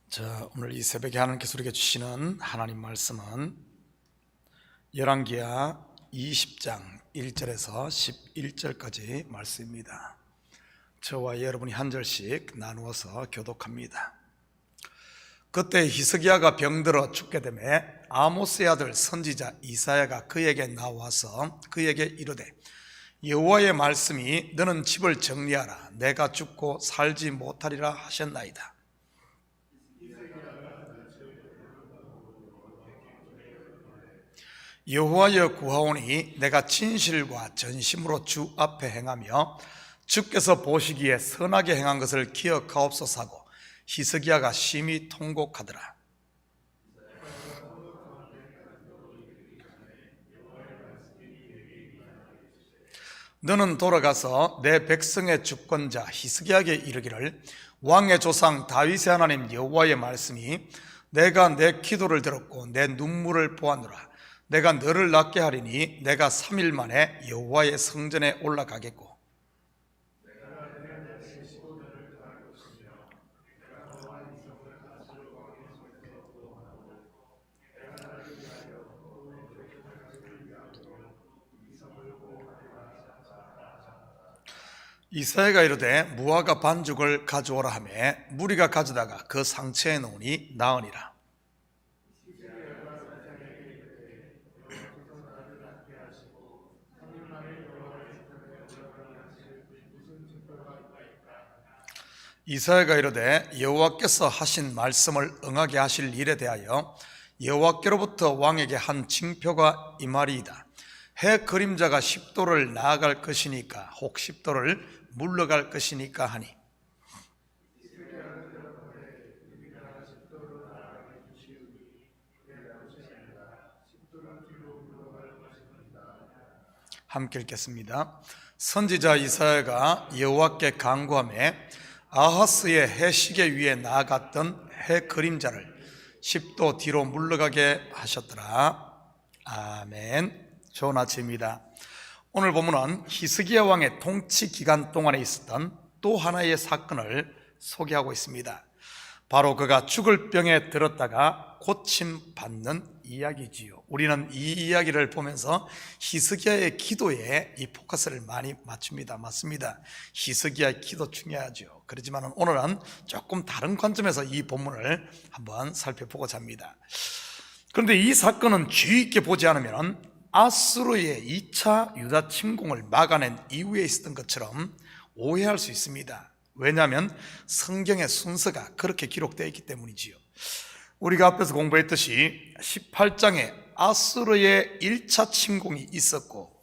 자, 오늘 이 새벽에 하나님께서 우리에게 주시는 하나님 말씀은 열왕기하 20장 1절에서 11절까지 말씀입니다. 저와 여러분이 한 절씩 나누어서 교독합니다. 그때 히스기야가 병들어 죽게 되매 아모스의 아들 선지자 이사야가 그에게 나와서 그에게 이르되 여호와의 말씀이 너는 집을 정리하라, 내가 죽고 살지 못하리라 하셨나이다. 여호와여 구하오니 내가 진실과 전심으로 주 앞에 행하며 주께서 보시기에 선하게 행한 것을 기억하옵소서 하고 히스기야가 심히 통곡하더라. 너는 돌아가서 내 백성의 주권자 히스기야에게 이르기를 왕의 조상 다윗의 하나님 여호와의 말씀이 내가 내 기도를 들었고 내 눈물을 보았노라. 내가 너를 낫게 하리니 내가 3일 만에 여호와의 성전에 올라가겠고 이사야가 이르되 무화과 반죽을 가져오라 하매 무리가 가져다가 그 상처에 놓으니 나으니라. 이사야가 이르되 여호와께서 하신 말씀을 응하게 하실 일에 대하여 여호와께로부터 왕에게 한 징표가 임하리이다. 해 그림자가 10도를 나아갈 것이니까 혹 10도를 물러갈 것이니까 하니 함께 읽겠습니다. 선지자 이사야가 여호와께 간구하며 아하스의 해시계 위에 나아갔던 해 그림자를 10도 뒤로 물러가게 하셨더라. 아멘. 좋은 아침입니다. 오늘 본문은 히스기야 왕의 통치 기간 동안에 있었던 또 하나의 사건을 소개하고 있습니다. 바로 그가 죽을 병에 들었다가 고침받는 이야기지요. 우리는 이 이야기를 보면서 히스기야의 기도에 이 포커스를 많이 맞춥니다. 맞습니다. 히스기야의 기도 중요하죠. 그렇지만 오늘은 조금 다른 관점에서 이 본문을 한번 살펴보고자 합니다. 그런데 이 사건은 주의 있게 보지 않으면 아수르의 2차 유다 침공을 막아낸 이후에 있었던 것처럼 오해할 수 있습니다. 왜냐하면 성경의 순서가 그렇게 기록되어 있기 때문이지요. 우리가 앞에서 공부했듯이 18장에 아수르의 1차 침공이 있었고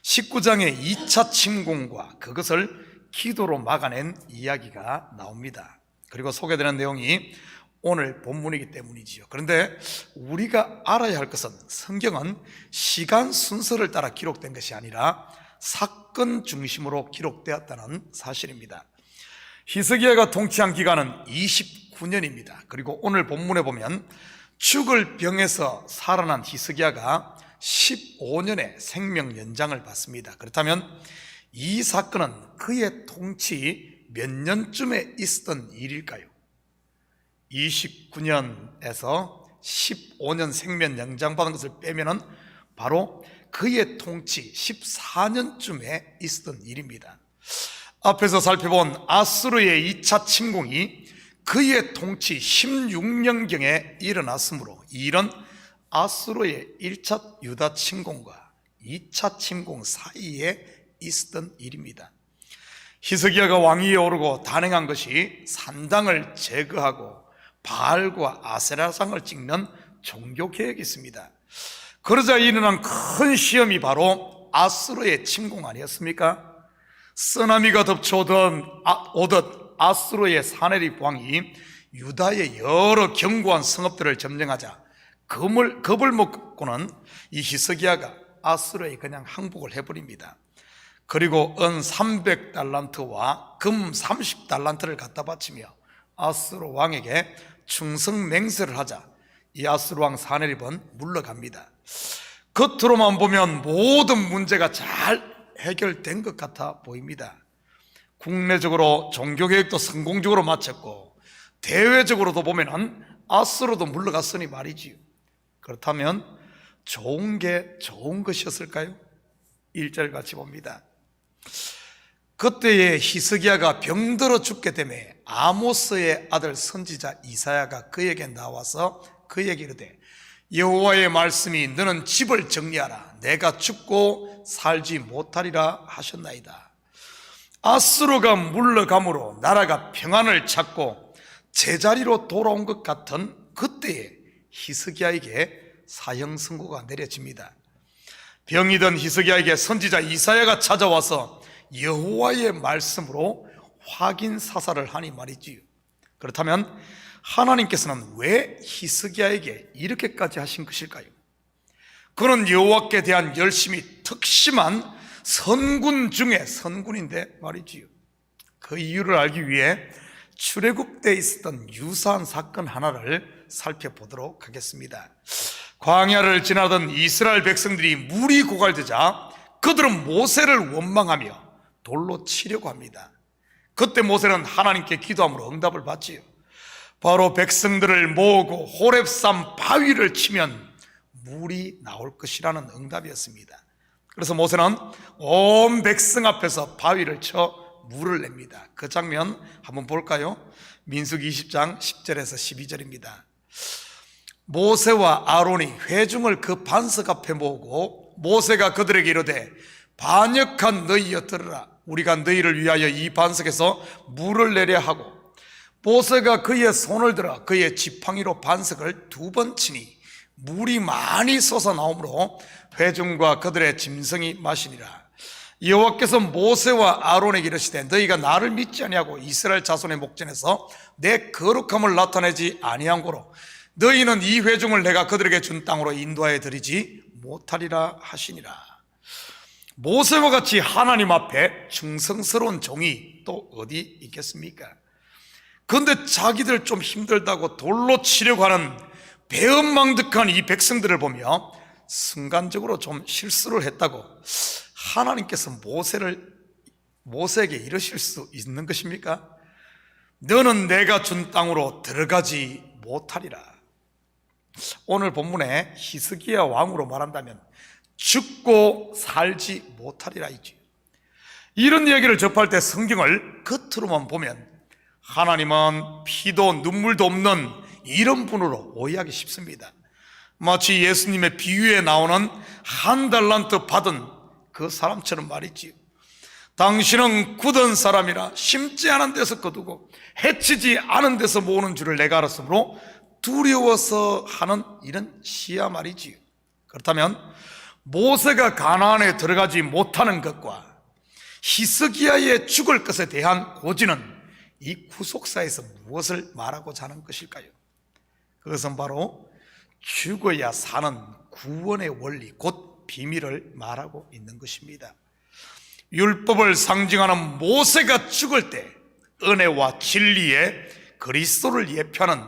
19장에 2차 침공과 그것을 기도로 막아낸 이야기가 나옵니다. 그리고 소개되는 내용이 오늘 본문이기 때문이지요. 그런데 우리가 알아야 할 것은 성경은 시간 순서를 따라 기록된 것이 아니라 사건 중심으로 기록되었다는 사실입니다. 히스기야가 통치한 기간은 29년입니다. 그리고 오늘 본문에 보면 죽을 병에서 살아난 히스기야가 15년의 생명 연장을 받습니다. 그렇다면 이 사건은 그의 통치 몇 년쯤에 있었던 일일까요? 29년에서 15년 생명 연장받은 것을 빼면은 바로 그의 통치 14년쯤에 있었던 일입니다. 앞에서 살펴본 아수르의 2차 침공이 그의 통치 16년경에 일어났으므로 이런 아수르의 1차 유다 침공과 2차 침공 사이에 있었던 일입니다. 히스기야가 왕위에 오르고 단행한 것이 산당을 제거하고 바알과 아세라상을 찍는 종교개혁이 있습니다. 그러자 일어난 큰 시험이 바로 아수르의 침공 아니었습니까? 쓰나미가 덮쳐오던 오듯 아수르의 사네립 왕이 유다의 여러 견고한 성읍들을 점령하자 겁을 먹고는 이 히스기야가 아수르에 그냥 항복을 해버립니다. 그리고 은 300달란트와 금 30달란트를 갖다 바치며 아수르 왕에게 충성 맹세를 하자 이 아수르 왕 사네립은 물러갑니다. 겉으로만 보면 모든 문제가 잘 해결된 것 같아 보입니다. 국내적으로 종교개혁도 성공적으로 마쳤고 대외적으로도 보면은 아스로도 물러갔으니 말이지요. 그렇다면 좋은 게 좋은 것이었을까요? 1절 같이 봅니다. 그때에 히스기야가 병들어 죽게 되매 아모스의 아들 선지자 이사야가 그에게 나와서 그에게 이르되 여호와의 말씀이 너는 집을 정리하라 내가 죽고 살지 못하리라 하셨나이다. 아스로가 물러감으로 나라가 평안을 찾고 제자리로 돌아온 것 같은 그때에 히스기야에게 사형 선고가 내려집니다. 병이던 히스기야에게 선지자 이사야가 찾아와서 여호와의 말씀으로 확인 사살을 하니 말이지요. 그렇다면 하나님께서는 왜 히스기야에게 이렇게까지 하신 것일까요? 그는 여호와께 대한 열심이 특심한 선군 중에 선군인데 말이지요. 그 이유를 알기 위해 출애굽 때 있었던 유사한 사건 하나를 살펴보도록 하겠습니다. 광야를 지나던 이스라엘 백성들이 물이 고갈되자 그들은 모세를 원망하며 돌로 치려고 합니다. 그때 모세는 하나님께 기도함으로 응답을 받지요. 바로 백성들을 모으고 호렙산 바위를 치면 물이 나올 것이라는 응답이었습니다. 그래서 모세는 온 백성 앞에서 바위를 쳐 물을 냅니다. 그 장면 한번 볼까요? 민수기 20장 10절에서 12절입니다. 모세와 아론이 회중을 그 반석 앞에 모으고 모세가 그들에게 이르되 반역한 너희여 들으라. 우리가 너희를 위하여 이 반석에서 물을 내려 하고 모세가 그의 손을 들어 그의 지팡이로 반석을 2번 치니 물이 많이 솟아나오므로 회중과 그들의 짐승이 마시니라. 여호와께서 모세와 아론에게 이르시되 너희가 나를 믿지 아니하고 이스라엘 자손의 목전에서 내 거룩함을 나타내지 아니한 고로 너희는 이 회중을 내가 그들에게 준 땅으로 인도하여 드리지 못하리라 하시니라. 모세와 같이 하나님 앞에 충성스러운 종이 또 어디 있겠습니까? 그런데 자기들 좀 힘들다고 돌로 치려고 하는 배은망덕한 이 백성들을 보며 순간적으로 좀 실수를 했다고 하나님께서 모세에게 이러실 수 있는 것입니까? 너는 내가 준 땅으로 들어가지 못하리라. 오늘 본문에 히스기야 왕으로 말한다면 죽고 살지 못하리라 이지. 이런 이야기를 접할 때 성경을 겉으로만 보면 하나님은 피도 눈물도 없는 이런 분으로 오해하기 쉽습니다. 마치 예수님의 비유에 나오는 한 달란트 받은 그 사람처럼 말이지요. 당신은 굳은 사람이라 심지 않은 데서 거두고 해치지 않은 데서 모으는 줄을 내가 알았으므로 두려워서 하는 이런 시야 말이지요. 그렇다면 모세가 가나안에 들어가지 못하는 것과 히스기야의 죽을 것에 대한 고지는 이 구속사에서 무엇을 말하고자 하는 것일까요? 그것은 바로 죽어야 사는 구원의 원리, 곧 비밀을 말하고 있는 것입니다. 율법을 상징하는 모세가 죽을 때 은혜와 진리의 그리스도를 예표하는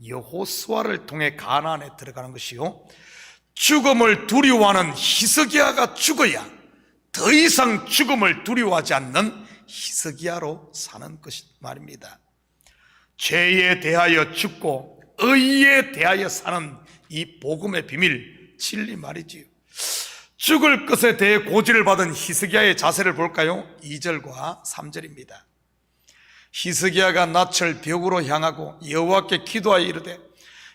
여호수아를 통해 가나안에 들어가는 것이요, 죽음을 두려워하는 히스기야가 죽어야 더 이상 죽음을 두려워하지 않는 히스기야로 사는 것이 말입니다. 죄에 대하여 죽고 의에 대하여 사는 이 복음의 비밀, 진리 말이지요. 죽을 것에 대해 고지를 받은 히스기야의 자세를 볼까요? 2절과 3절입니다. 히스기야가 낯을 벽으로 향하고 여호와께 기도하여 이르되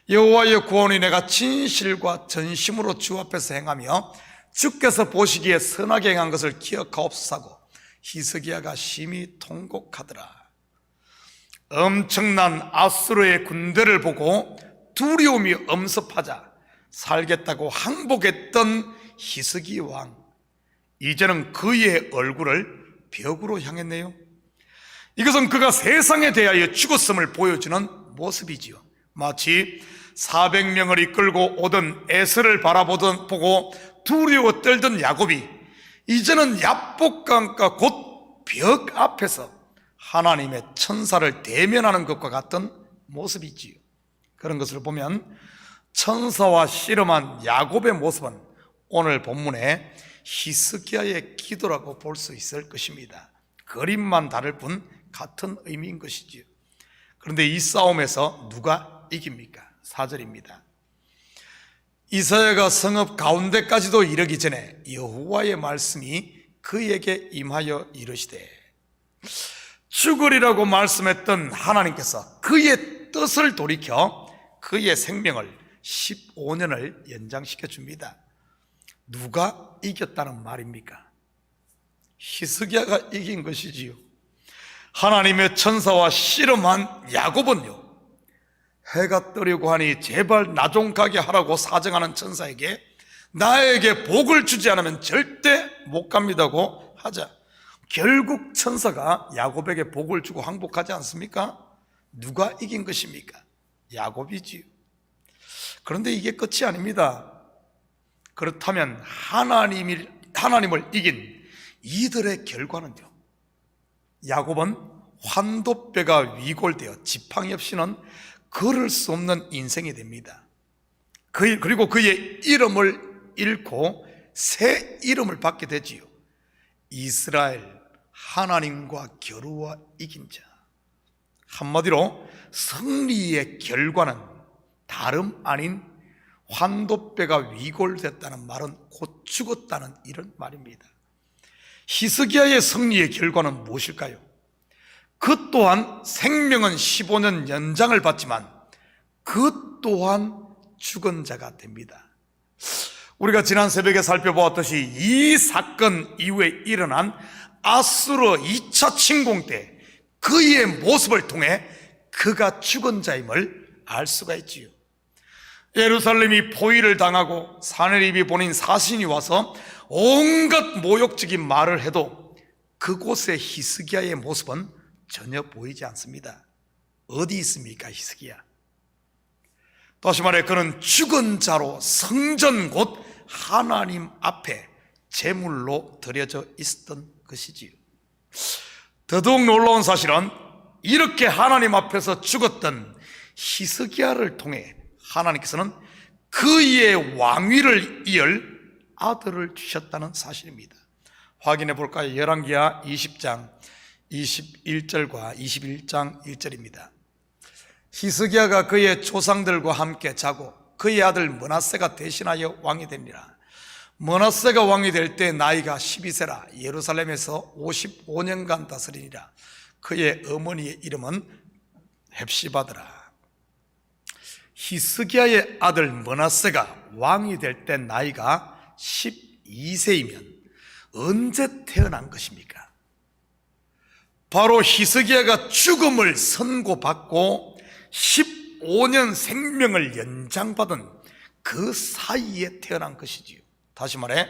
여호와의 구원이 내가 진실과 전심으로 주 앞에서 행하며 주께서 보시기에 선하게 행한 것을 기억하옵소서 하고 히스기야가 심히 통곡하더라. 엄청난 아수르의 군대를 보고 두려움이 엄습하자 살겠다고 항복했던 히스기 왕, 이제는 그의 얼굴을 벽으로 향했네요. 이것은 그가 세상에 대하여 죽었음을 보여주는 모습이지요. 마치 400명을 이끌고 오던 에스를 보고 두려워 떨던 야곱이 이제는 야복강가 곧 벽 앞에서 하나님의 천사를 대면하는 것과 같은 모습이지요. 그런 것을 보면 천사와 씨름한 야곱의 모습은 오늘 본문에 히스기야의 기도라고 볼 수 있을 것입니다. 그림만 다를 뿐 같은 의미인 것이지요. 그런데 이 싸움에서 누가 이깁니까? 4절입니다. 이사야가 성읍 가운데까지도 이르기 전에 여호와의 말씀이 그에게 임하여 이르시되, 죽으리라고 말씀했던 하나님께서 그의 뜻을 돌이켜 그의 생명을 15년을 연장시켜 줍니다. 누가 이겼다는 말입니까? 히스기야가 이긴 것이지요. 하나님의 천사와 씨름한 야곱은요, 해가 뜨려고 하니 제발 나 좀 가게 하라고 사정하는 천사에게 나에게 복을 주지 않으면 절대 못 갑니다고 하자 결국 천사가 야곱에게 복을 주고 항복하지 않습니까? 누가 이긴 것입니까? 야곱이지요. 그런데 이게 끝이 아닙니다. 그렇다면 하나님을 이긴 이들의 결과는요, 야곱은 환도뼈가 위골되어 지팡이 없이는 걸을 수 없는 인생이 됩니다. 그리고 그의 이름을 잃고 새 이름을 받게 되지요. 이스라엘, 하나님과 겨루어 이긴 자. 한마디로 승리의 결과는 다름 아닌 환도뼈가 위골됐다는 말은 곧 죽었다는 이런 말입니다. 히스기야의 승리의 결과는 무엇일까요? 그 또한 생명은 15년 연장을 받지만 그 또한 죽은 자가 됩니다. 우리가 지난 새벽에 살펴보았듯이 이 사건 이후에 일어난 아수르 2차 침공 때 그의 모습을 통해 그가 죽은 자임을 알 수가 있지요. 예루살렘이 포위를 당하고 사내립이 보낸 사신이 와서 온갖 모욕적인 말을 해도 그곳의 히스기야의 모습은 전혀 보이지 않습니다. 어디 있습니까, 히스기야? 다시 말해 그는 죽은 자로 성전 곧 하나님 앞에 제물로 드려져 있었던 것이지요. 더더욱 놀라운 사실은 이렇게 하나님 앞에서 죽었던 히스기야를 통해 하나님께서는 그의 왕위를 이을 아들을 주셨다는 사실입니다. 확인해 볼까요? 열왕기하 20장 21절과 21장 1절입니다. 히스기야가 그의 조상들과 함께 자고 그의 아들 므낫세가 대신하여 왕이 되니라. 므낫세가 왕이 될 때 나이가 12세라 예루살렘에서 55년간 다스리니라. 그의 어머니의 이름은 헵시바더라. 히스기야의 아들 므낫세가 왕이 될 때 나이가 12세이면 언제 태어난 것입니까? 바로 히스기야가 죽음을 선고받고 15년 생명을 연장받은 그 사이에 태어난 것이지요. 다시 말해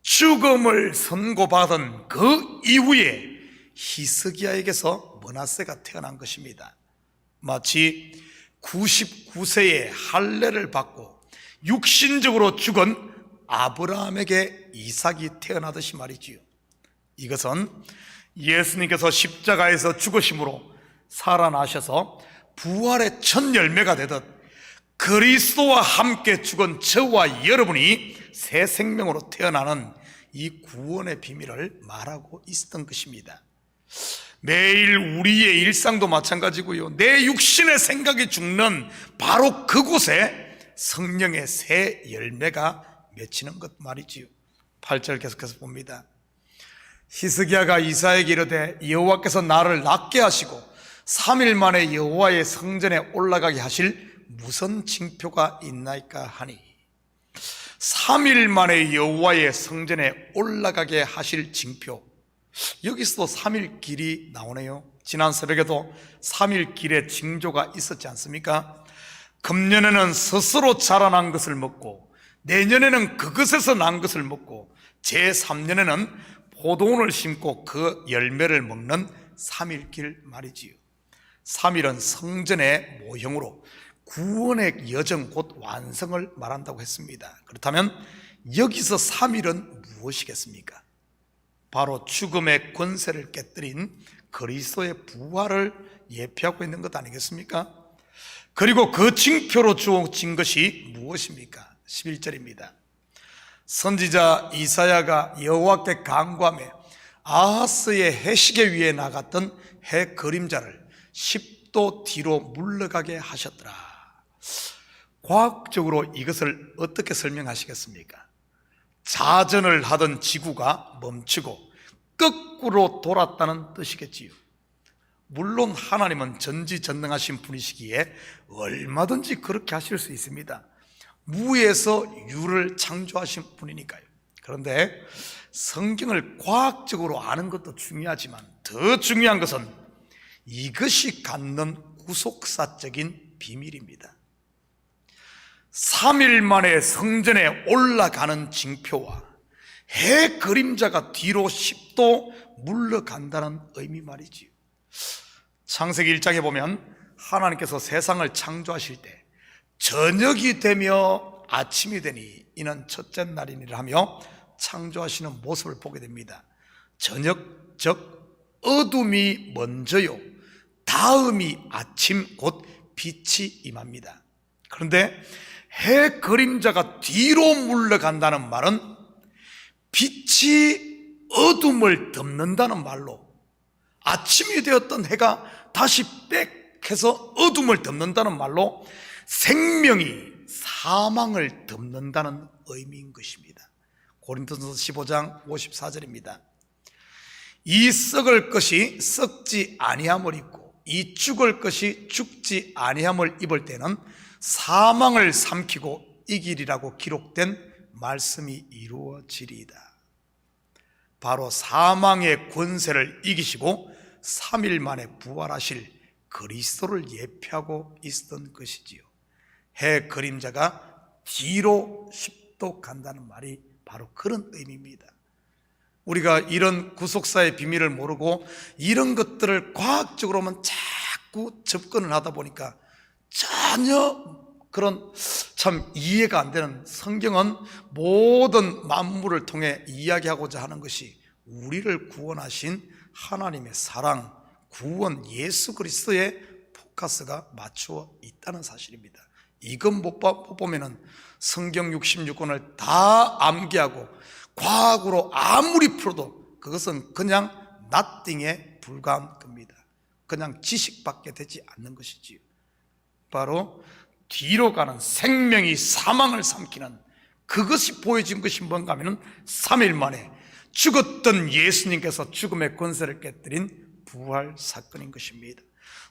죽음을 선고받은 그 이후에 히스기야에게서 므낫세가 태어난 것입니다. 마치 99세의 할례를 받고 육신적으로 죽은 아브라함에게 이삭이 태어나듯이 말이지요. 이것은 예수님께서 십자가에서 죽으심으로 살아나셔서 부활의 첫 열매가 되듯 그리스도와 함께 죽은 저와 여러분이 새 생명으로 태어나는 이 구원의 비밀을 말하고 있었던 것입니다. 매일 우리의 일상도 마찬가지고요, 내 육신의 생각이 죽는 바로 그곳에 성령의 새 열매가 맺히는 것 말이지요. 8절 계속해서 봅니다. 히스기야가 이사야에게 이르되 여호와께서 나를 낫게 하시고 3일 만에 여호와의 성전에 올라가게 하실 무슨 징표가 있나이까 하니, 3일 만에 여호와의 성전에 올라가게 하실 징표, 여기서도 3일 길이 나오네요. 지난 새벽에도 3일 길의 징조가 있었지 않습니까? 금년에는 스스로 자라난 것을 먹고 내년에는 그것에서 난 것을 먹고 제3년에는 포도원을 심고 그 열매를 먹는 3일길 말이지요. 3일은 성전의 모형으로 구원의 여정 곧 완성을 말한다고 했습니다. 그렇다면 여기서 3일은 무엇이겠습니까? 바로 죽음의 권세를 깨뜨린 그리스도의 부활을 예표하고 있는 것 아니겠습니까? 그리고 그 징표로 주어진 것이 무엇입니까? 11절입니다. 선지자 이사야가 여호와께 간구하며 아하스의 해시계 위에 나갔던 해 그림자를 10도 10도 뒤로 물러가게 하셨더라. 과학적으로 이것을 어떻게 설명하시겠습니까? 자전을 하던 지구가 멈추고 거꾸로 돌았다는 뜻이겠지요. 물론 하나님은 전지전능하신 분이시기에 얼마든지 그렇게 하실 수 있습니다. 무에서 유를 창조하신 분이니까요. 그런데 성경을 과학적으로 아는 것도 중요하지만 더 중요한 것은 이것이 갖는 구속사적인 비밀입니다. 3일 만에 성전에 올라가는 징표와 해 그림자가 뒤로 10도 물러간다는 의미 말이지요. 창세기 1장에 보면 하나님께서 세상을 창조하실 때 저녁이 되며 아침이 되니 이는 첫째 날이니라 하며 창조하시는 모습을 보게 됩니다. 저녁 즉 어둠이 먼저요, 다음이 아침 곧 빛이 임합니다. 그런데 해 그림자가 뒤로 물러간다는 말은 빛이 어둠을 덮는다는 말로, 아침이 되었던 해가 다시 빽해서 어둠을 덮는다는 말로 생명이 사망을 덮는다는 의미인 것입니다. 고린도전서 15장 54절입니다. 이 썩을 것이 썩지 아니함을 입고 이 죽을 것이 죽지 아니함을 입을 때는 사망을 삼키고 이기리라고 기록된 말씀이 이루어지리이다. 바로 사망의 권세를 이기시고 3일 만에 부활하실 그리스도를 예표하고 있었던 것이지요. 해 그림자가 뒤로 10도 간다는 말이 바로 그런 의미입니다. 우리가 이런 구속사의 비밀을 모르고 이런 것들을 과학적으로만 자꾸 접근을 하다 보니까 전혀 그런 참 이해가 안 되는, 성경은 모든 만물을 통해 이야기하고자 하는 것이 우리를 구원하신 하나님의 사랑, 구원, 예수 그리스도의 포커스가 맞추어 있다는 사실입니다. 이건 못 보면은 성경 66권을 다 암기하고 과학으로 아무리 풀어도 그것은 그냥 nothing에 불과한 겁니다. 그냥 지식밖에 되지 않는 것이지요. 바로 뒤로 가는 생명이 사망을 삼키는 그것이 보여진 것이 뭔가 하면 3일 만에 죽었던 예수님께서 죽음의 권세를 깨뜨린 부활 사건인 것입니다.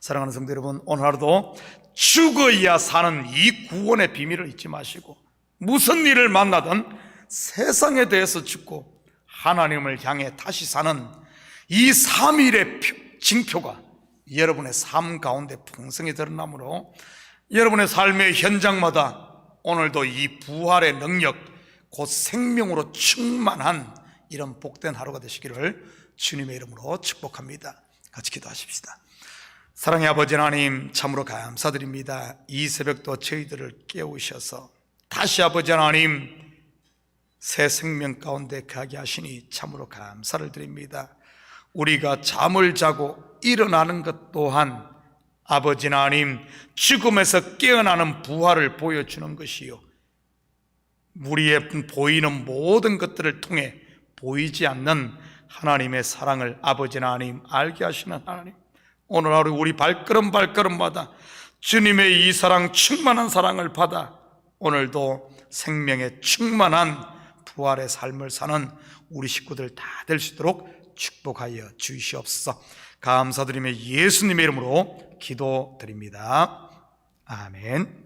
사랑하는 성도 여러분, 오늘 하루도 죽어야 사는 이 구원의 비밀을 잊지 마시고 무슨 일을 만나든 세상에 대해서 죽고 하나님을 향해 다시 사는 이 3일의 징표가 여러분의 삶 가운데 풍성히 드러나므로 여러분의 삶의 현장마다 오늘도 이 부활의 능력, 곧 생명으로 충만한 이런 복된 하루가 되시기를 주님의 이름으로 축복합니다. 같이 기도하십시다. 사랑의 아버지 하나님, 참으로 감사드립니다. 이 새벽도 저희들을 깨우셔서 다시 아버지 하나님 새 생명 가운데 가게 하시니 참으로 감사를 드립니다. 우리가 잠을 자고 일어나는 것 또한 아버지 하나님 죽음에서 깨어나는 부활을 보여주는 것이요, 우리의 보이는 모든 것들을 통해 보이지 않는 하나님의 사랑을 아버지 하나님 알게 하시는 하나님, 오늘 하루 우리 발걸음마다 주님의 이 사랑, 충만한 사랑을 받아 오늘도 생명의 충만한 부활의 삶을 사는 우리 식구들 다 될 수 있도록 축복하여 주시옵소서. 감사드리며 예수님의 이름으로 기도드립니다. 아멘.